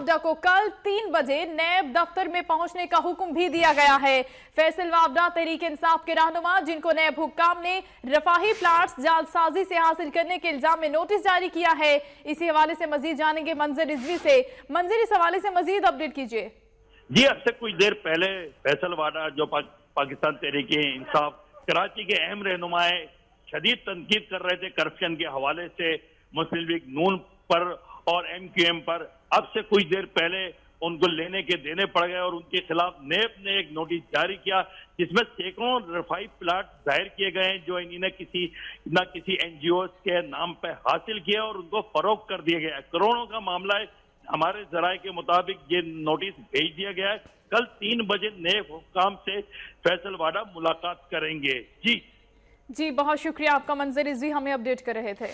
वावडा को कल 3 बजे नैब दफ्तर में पहुंचने का हुक्म भी दिया गया है। फैसल वावडा तहरीक इंसाफ के रहनुमा, जिनको नैब हुक्काम ने रफाही प्लाट्स जालसाजी से हासिल करने के इल्जाम में नोटिस जारी किया है। इसी हवाले से मजीद जानेंगे मंजर रिजवी से। मंजर, इस हवाले से मजीद अपडेट कीजिए। जी, अब से कुछ देर पहले फैसल वाडा जो पाकिस्तान तहरीक इंसाफ कराची के अहम रहनुमाएं शदीद तनकीद कर रहे थे करप्शन के हवाले से मुस्लिम लीग नून पर और MQM पर, अब से कुछ देर पहले उनको लेने के देने पड़ गए और उनके खिलाफ नेब ने एक नोटिस जारी किया जिसमें सैकड़ों रफाई प्लाट जाहिर किए गए हैं जो इन्होंने किसी NGOs के नाम पे हासिल किया और उनको फरोख्त कर दिया गया है। करोड़ों का मामला है। हमारे जराये के मुताबिक ये नोटिस भेज दिया गया है। कल 3 बजे नेब हुक्काम से फैसल वाडा मुलाकात करेंगे। जी, बहुत शुक्रिया आपका मंजर रिजवी, हमें अपडेट कर रहे थे।